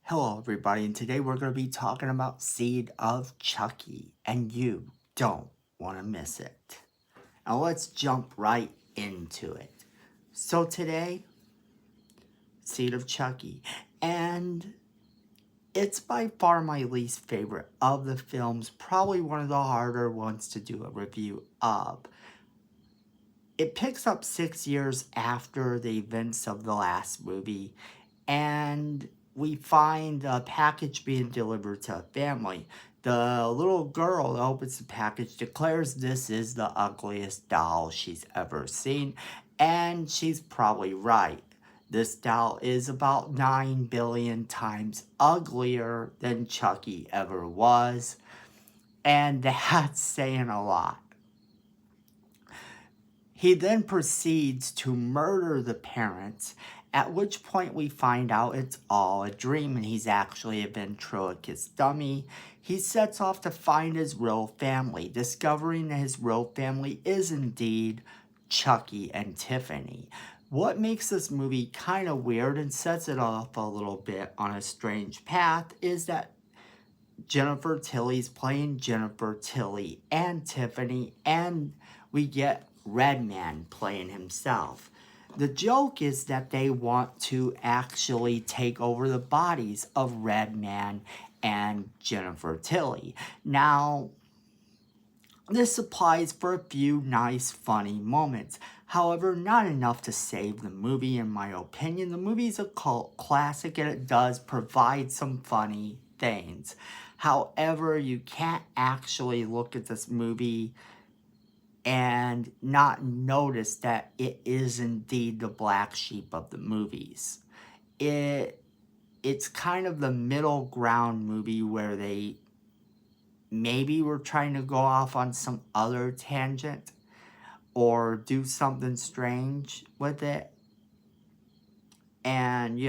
Hello everybody, and today we're going to be talking about Seed of Chucky, and you don't want to miss it. Now let's jump right into it. So today, Seed of Chucky, and it's by far my least favorite of the films, probably one of the harder ones to do a review of. It picks up 6 years after the events of the last movie, and we find a package being delivered to a family. The little girl that opens the package declares this is the ugliest doll she's ever seen, and she's probably right. This doll is about 9 billion times uglier than Chucky ever was, and that's saying a lot. He then proceeds to murder the parents, at which point we find out it's all a dream and he's actually a ventriloquist dummy. He sets off to find his real family, discovering that his real family is indeed Chucky and Tiffany. What makes this movie kind of weird and sets it off a little bit on a strange path is that Jennifer Tilly's playing Jennifer Tilly and Tiffany, and we get Redman playing himself. The joke is that they want to actually take over the bodies of Redman and Jennifer Tilly. Now, this applies for a few nice, funny moments. However, not enough to save the movie, in my opinion. The movie's a cult classic and it does provide some funny things. However, you can't actually look at this movie and not notice that it is indeed the black sheep of the movies. It's kind of the middle ground movie where they maybe were trying to go off on some other tangent or do something strange with it. And,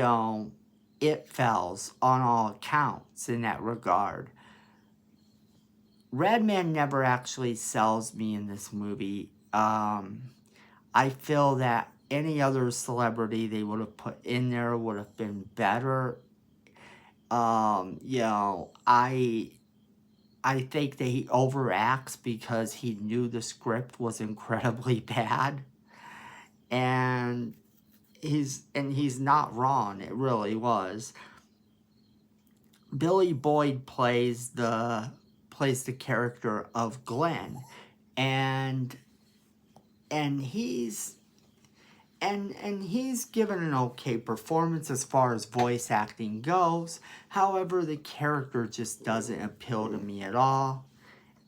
it fails on all accounts in that regard. Redman never actually sells me in this movie. I feel that any other celebrity they would have put in there would have been better. I think that he overacts because he knew the script was incredibly bad. And he's not wrong, it really was. Billy Boyd plays the character of Glenn, and he's given an okay performance as far as voice acting goes. However, the character just doesn't appeal to me at all.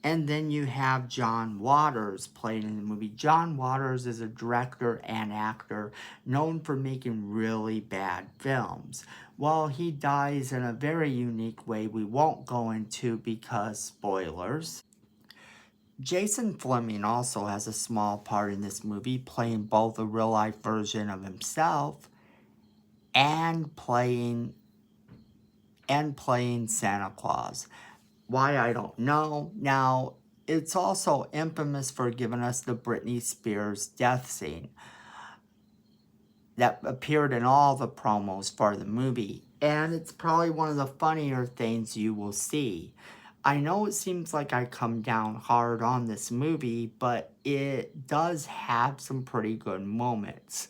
And then you have John Waters playing in the movie. John Waters is a director and actor known for making really bad films. Well, he dies in a very unique way we won't go into because spoilers. Jason Fleming also has a small part in this movie, playing both a real-life version of himself and playing Santa Claus. Why, I don't know. Now, it's also infamous for giving us the Britney Spears death scene that appeared in all the promos for the movie. And it's probably one of the funnier things you will see. I know it seems like I come down hard on this movie, but it does have some pretty good moments.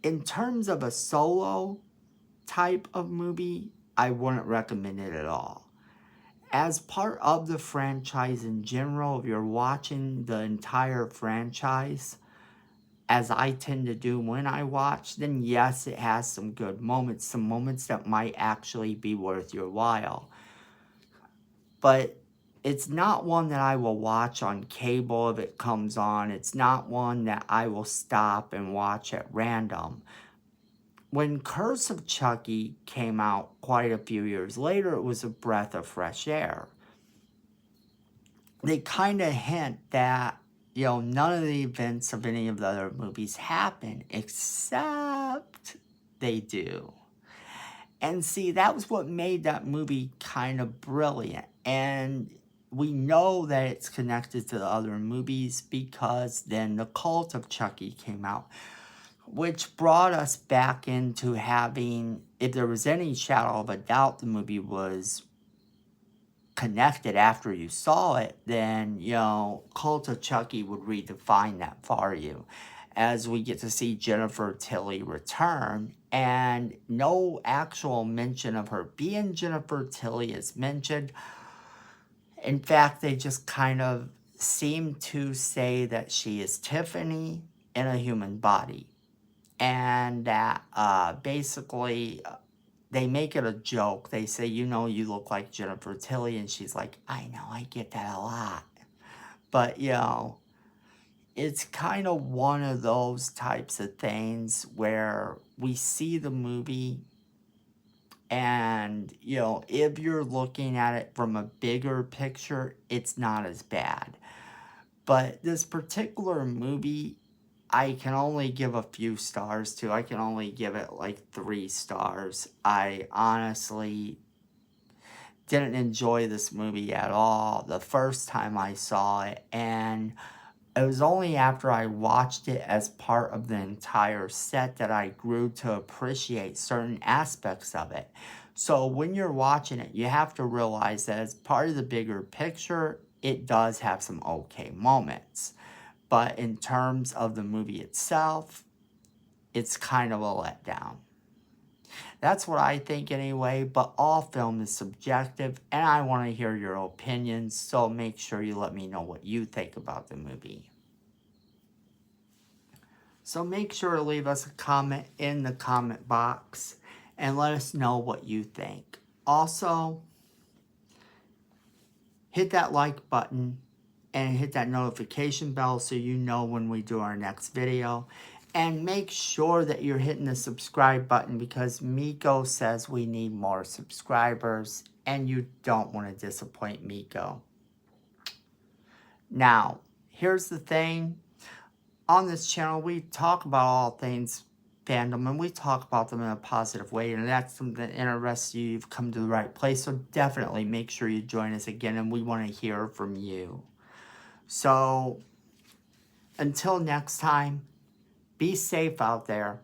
In terms of a solo type of movie, I wouldn't recommend it at all. As part of the franchise in general, if you're watching the entire franchise, as I tend to do when I watch, then yes, it has some good moments, some moments that might actually be worth your while. But it's not one that I will watch on cable if it comes on. It's not one that I will stop and watch at random. When Curse of Chucky came out quite a few years later, it was a breath of fresh air. They kind of hint that, none of the events of any of the other movies happen, except they do. And see, that was what made that movie kind of brilliant. And we know that it's connected to the other movies because then the Cult of Chucky came out, which brought us back into having if there was any shadow of a doubt the movie was connected after you saw it, then, you know, Cult of Chucky would redefine that for you. As we get to see Jennifer Tilly return, and no actual mention of her being Jennifer Tilly is mentioned. In fact, they just kind of seem to say that she is Tiffany in a human body. And that basically they make it a joke. They say, you know, you look like Jennifer Tilly. And she's like, I know, I get that a lot. But, you know, it's kind of one of those types of things where we see the movie and, you know, if you're looking at it from a bigger picture, it's not as bad. But this particular movie, I can only give a few stars to. I can only give it like 3 stars. I honestly didn't enjoy this movie at all the first time I saw it. And it was only after I watched it as part of the entire set that I grew to appreciate certain aspects of it. So when you're watching it, you have to realize that as part of the bigger picture, it does have some okay moments. But in terms of the movie itself, it's kind of a letdown. That's what I think anyway, but all film is subjective, and I want to hear your opinions, so make sure you let me know what you think about the movie. So make sure to leave us a comment in the comment box, and let us know what you think. Also, hit that like button, and hit that notification bell so you know when we do our next video. And make sure that you're hitting the subscribe button because Miko says we need more subscribers and you don't want to disappoint Miko. Now, here's the thing. On this channel, we talk about all things fandom and we talk about them in a positive way. And that's something that interests you. You've come to the right place. So definitely make sure you join us again and we want to hear from you. So, until next time, be safe out there.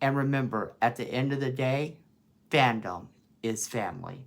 And remember, at the end of the day, fandom is family.